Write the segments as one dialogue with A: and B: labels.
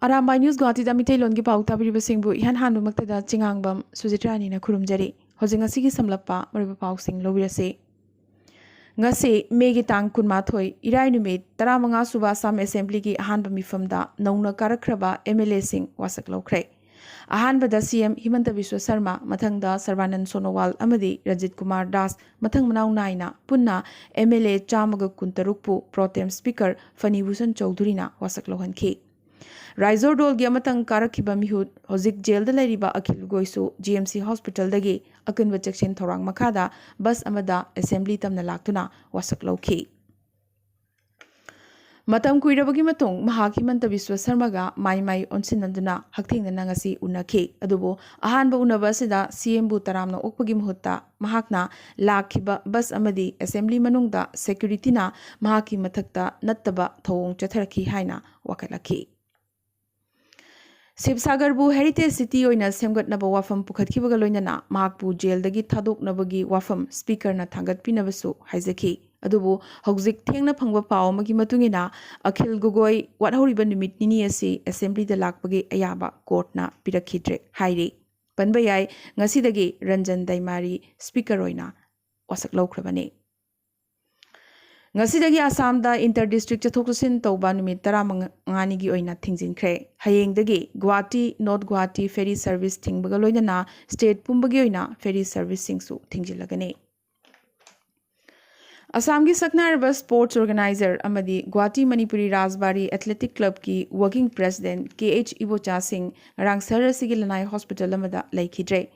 A: Arambai News Guwahati da Mitailon gi pau tabiriba singbu ihan handu maktada chingangbam Sujitrani na khurumjari hojing asigi samlappa mariba pau sing lobirase ngase megi tang kunmathoi irai numit 15 suba Assam Assembly gi ahanba mifamda nauna karakhraba MLA sing wasak lokre ahanbada CM Himanta Biswa Sarma mathangda Sarvanand Sonowal amadi Rajit Kumar Das mathang manau naina punna MLA chamaga kuntarukpu Pro-Tem Speaker Fani Bhushan Chowdhury na wasak lohankhi Raizor dol gi amatang karakhiba mihut hozik jail da lairiba Akhil Goisu GMC Hospital dagi akanwa section thorang makhada bus amada assembly tamna laktuna wasak lawki matam kuirabagi matung mahak Himanta Biswa Sarma ga mai onsinanduna hakthingna ngasi unakhi adubo ahanba unaba sida CM bu taramna okpagi muhutta mahakna lakhiba bus amadi assembly manungda security na mahaki mathakta nattaba thawong chatharaki haina wakalaki Sibsagar bu heritage city oina semgat naba wafam pukhatkibaga loinana mahakpu jail dagi thadok nabagi wafam speaker na thangat pinabasu haizaki adubu hojik thengna phangba paw magi matungina Akhil Gogoi wathoriba numit nini asi assembly da lakpagi ayaba court na pirakhidre hairi panbayai ngasidagi Ranjan Daimari speaker oina wasak lawkhrabani ngasidagi Assam da inter district chathoksin tawba numit 15 gi oina thingjinkre hayengdagi Guwahati North Guwahati ferry service thingbaga loinana state pumbagi oina ferry service singsu thingjilagani Assam gi saknarba sports organizer amadi Guwahati Manipuri Rajbari Athletic Club ki working president KH Ibocha Singh rang sarasigi lanai hospital amada laikhidre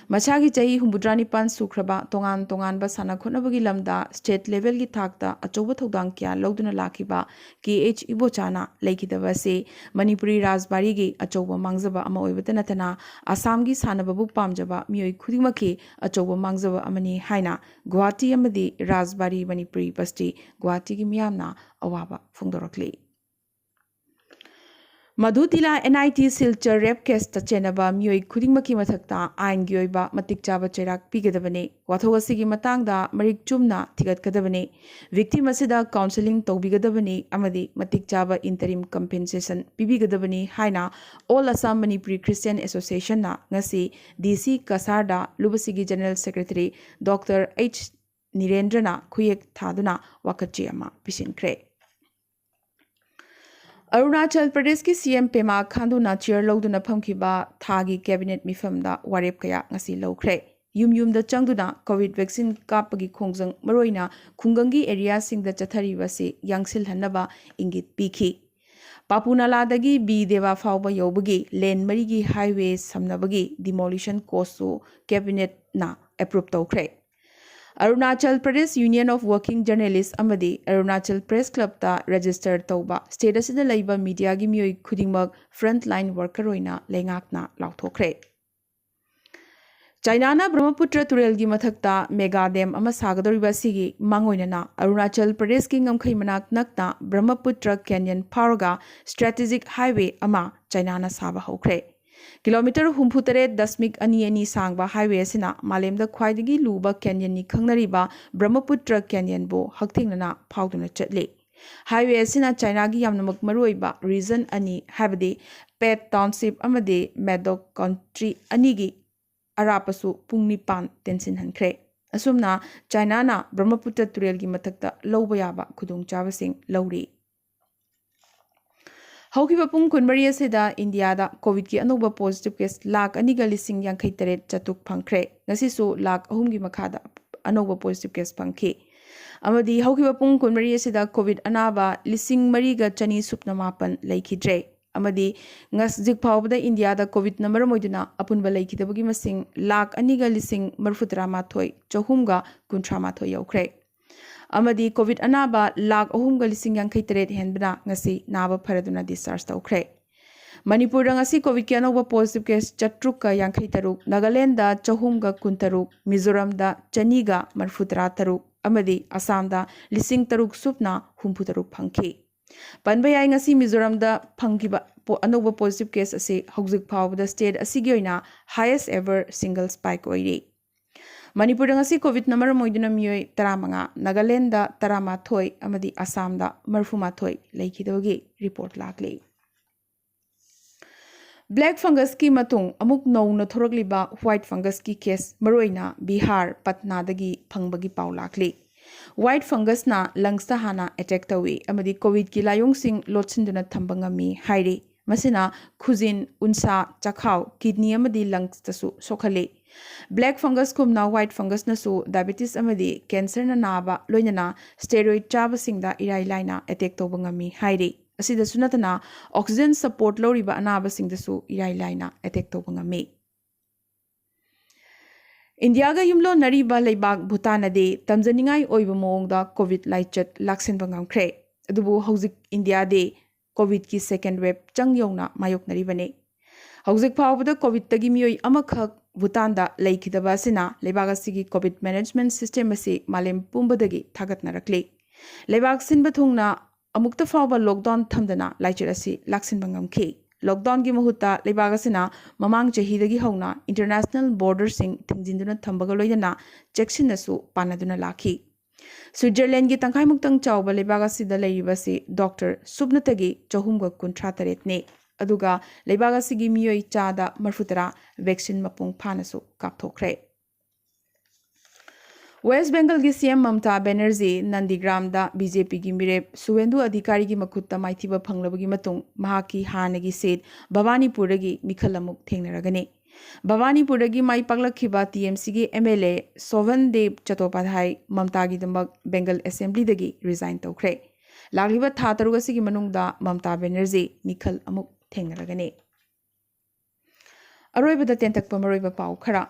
A: Machagi chahi humbudrani pan sukraba tongan ba sana khonabagi lamda state level gi thakta achoba thodang kya loduna lakiba KH Ibochana laikidaba se Manipuri Rajbari gi achoba mangjaba ama oibata natana Assam gi sanababu pamjaba mioi khudimaki achoba mangjaba amani haina Guwahati amadi Rajbari Manipuri Basti Guwahati gi miyamna awaba phongdorakli Madhutila NIT Silchar Rape Case ta chenaba mioi khudingmaki mathakta ain gi oiba matik chaba cherak pigadabane wathogasi matangda marik chumna thigatkadabane victim asida counseling tawbigadabane amadi matik chaba interim compensation pibigadabane haina All Assam Manipuri Christian Association na ngasi DC Kasarda Lubasigi General Secretary Dr. H Nirendrana khuyek thaduna wakatchi ama pisinkre Arunachal Pradesh ki CM Pema Khandu na chair loduna phamkiba thagi cabinet mifamda warep kaya ngasi lawkhre yum da changduna covid vaccine kapagi khongjang maroina khungangi area singda chathari wasi yangsil hanaba ingit pikhi Papunala dagi B Deva Fauba yobagi lane marigi highway samnabagi demolition cost so cabinet na approve tawkhre Arunachal Pradesh Union of Working Journalists amadi Arunachal Press Club ta registered tawba state asida laiba media gi mioi khudingmak frontline worker oina lengakna lauthokre China na Brahmaputra Turel gi mathakta mega dam ama sagadoriba sigi mangoinana Arunachal Pradesh ki ngamkhai manak nakna Brahmaputra Canyon Paraga strategic highway ama China na saba hokre Kilometer humputare dasmik ani sangba highway asina malemda khwaidagi luba canyon ni khangnariba Brahmaputra Canyon bo hakthingna phauduna chatli highway asina China gi yamnamak maruiba region ani habadi Pet Township amade Medoc Country ani gi arapasu pungni pan tensin hankhre asumna China na Brahmaputra Turel gi mathakta lawba yaba khudung chabasing lawri Haukiba pung kunmari asida India da COVID ki anuba positive case lakh aniga lising yankhai taret chatuk phangkhre ngasisu lakh ahum gi makhada anuba positive case phangkhi amadi haukiba pung kunmari asida COVID anaba lising mariga chani supna mapan laikhidre amadi ngas jik phawbada India da COVID number moiduna apunba laikhidabagi masing lakh aniga lising marfutra mathoi chahumga kunthra mathoi yaukre amadi COVID anaba lakh ahumga lising yankhai taret henbna ngasi naba pharaduna discharge tawkhre Manipur ngasi COVID ki anoba positive case chatruk ka yankhai taruk Nagaland da chahumga kuntaruk Mizoram da chaniga marfutra taruk amadi Assam da lising taruk supna humputaruk phangki panbayai ngasi Mizoram da phangkiba anoba positive case ase hojik phawbada state asigi oina highest ever single spike oiri Manipur ngasi COVID number moiduna mioi 15 Nagaland da 13 amadi Assam da 38 laikhidawagi report lakli Black fungus ki matung amuk nौना थोरकलिबा white fungus ki case maroina Bihar Patna dagi phangbagi paw lakli. White fungus na lungs ta hana attack tawi amadi COVID ki layong sing lotsinduna thambangami hairi. Masina khuzin unsa chakhaw kidney amadi lungs tasu sokhale. Black fungus kumna white fungus nasu diabetes amadi cancer na naba loinana steroid chaba singda irai laina attack tobangami hairi. Asida sunatana oxygen support loriba anaba singdasu irai laina attack tobangami. India ga yumlo nariba leibak Bhutan ade tamjaningai oiba moongda COVID laichat laksin bangam kre. Adubu hauzik India de COVID ki second wave changyongna mayok naribane. Hauzik phawbada COVID tagi miyoi amakhak Bhutan da leikidaba sina leibak asigi COVID management system asi malem pumbadagi thagat narakle. Leibak sinba thungna amukta phawba lockdown thamdana laichar asi laksin bangam ke. Lockdown ki mahuta lebagasina mamang chahidagi hauna international border sing thingjinduna thambaga loidana checksin nasu panaduna lakhi. Switzerland ki tangkai muktang chawba lebagasida leibasi Dr. Subnatagi chahumga kuntrataret ne. Aduga lebagasigi miyoi chada marfutara vaccine mapung phanasu kapthokre. West Bengal ki CM Mamta Banerjee Nandigram da BJP ki mirep Suwendu Adhikari ki makutta maithiba phanglabagi matung mahaki hanagi seat Bhawanipur gi mikhalamuk thengnaragane. Bhawanipur gi mai paglakhiba TMC gi MLA Sovan Dev Chattopadhyay Mamta gi dambak Bengal Assembly dagi resign tawkhre. Lagliba tha tarugasi gi manungda Mamta Banerjee mikhal amuk thengnaragane. Aroibada tentakpa maroiba paw khara.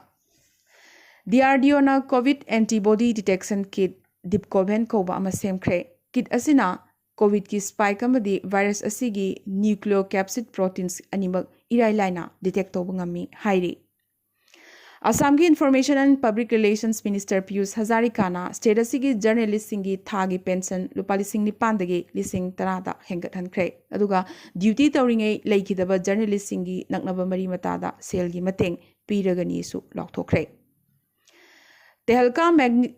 A: DRDO na COVID antibody detection kit Dipcoven koba ama semkre. Kit asina COVID ki spike amadi virus asigi nucleocapsid proteins animak irai laina detect toba ngami hairi. Assam ki Information and Public Relations Minister Piyush Hazarika na state asigi journalist singi thagi pension lupa lising nipandagi lising tarada hengat hankre. Aduga duty tawringai leikidaba journalist singi naknaba mari matada selgi mateng piragani su lokthokre. Tehalka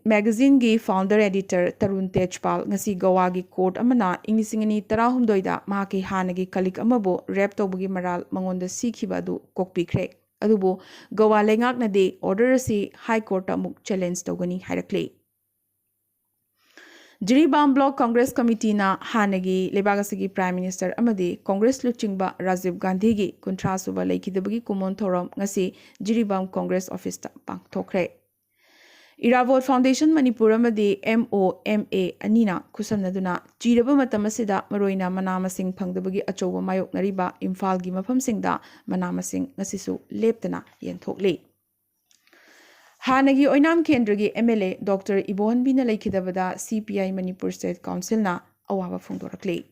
A: magazine gi founder editor Tarun Tejpal ngasi Goa gi court amana inglisingani tarahumdoida mahaki hanagi kalik amabo rap tobagi maral mangonda sikhiba du kokpikre. Adubo Goa lengak na de order si high court amuk challenge togani hairakle. Jiribam Block Congress Committee na hanagi lebagasigi Prime Minister amadi Congress luchingba Rajiv Gandhi gi kuntra suba leikidabagi kumon thoram ngasi Jiribam Congress Office ta pangthokre. Iravot Foundation Manipur amadi MOMA anina kusamnaduna jiraba matamasida maroina manamasing phangdabagi achoba mayok nariba Imphal gi mafamsingda manamasing ngasisu leptana yenthokle. Hanagi Oinam Kendragi MLA Dr. Ibohan Bina Laikidabada CPI Manipur State Council na awaba phongdorakle.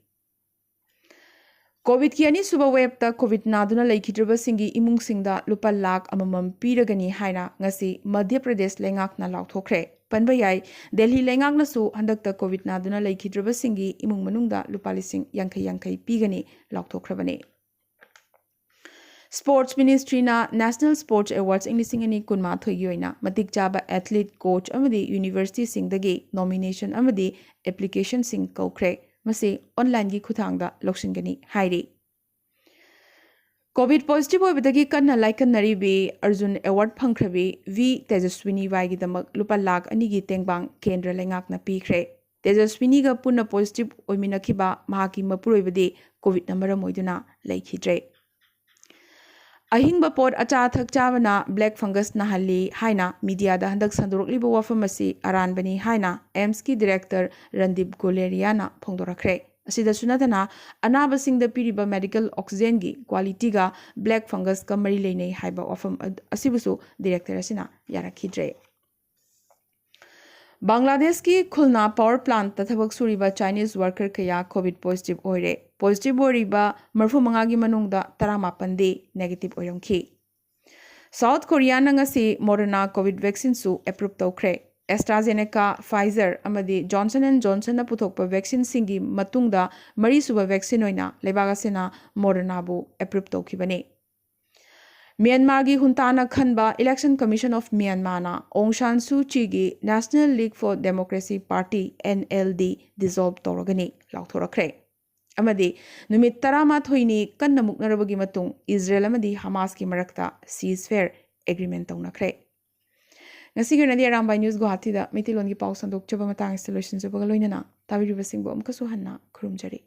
A: COVID ki ani suba web ta COVID naduna laikhidraba singi imung singda lupa lakh amamam piragani haina ngasi Madhya Pradesh lengak na lauthokre. Panbayai Delhi lengak na su handak ta COVID naduna laikhidraba singi imung manungda lupa lising yankai pigani lauthokrabane. Sports Ministry na National Sports Awards Englising ani kunma thoyoina matik chaba athlete coach amadi university singdagi nomination amadi application sing kokre. Masi online gi khuthangda loksingani hairi. COVID positive oibadagi kanna laikan naribi Arjun Award phangkhrabi V Tejaswini Vai gi damak lupa lakh ani gi tengbang kendra lengak na pikre. Tejaswini ga punna positive oiminakhiba mahaki mapuroibadi COVID na moiduna laikhidre. Ahingba pot acha thak chabana black fungus na halli haina media da handak sandurokliba wafamasi aranbani haina AIMS ki director Randip Guleria na phongdorakre. Asida sunatana anaba singda piriba medical oxygen gi quality ga black fungus ka mari leinei haiba wafam asibusu director asina yarakhidre. Bangladesh ki Khulna power plant tathabak suriba Chinese worker kaya COVID positive oire. Positive oriba marfu mangagi manungda taramapande negative oiramkhi. South Korea nangasi Moderna COVID vaccine su approve tawkhre. AstraZeneca, Pfizer amadi Johnson & Johnson na puthokpa vaccine singi matungda mari suba vaccine oina lebagasena Moderna bu approve tawkhibane. Myanmar gi huntana khanba Election Commission of Myanmar na Aung San Suu Kyi gi National League for Democracy Party NLD dissolve toragani lauthorakre. amadi numit 13 ni kanna muknarabagi matung Israel amadi Hamas ki marakta ceasefire agreement tawnakhre ngasi gana di Arambai news Guwahati da mitilon gi pau sandok chaba matang solution chaba loinana tabiri basingbo amkasu hanna khurumjari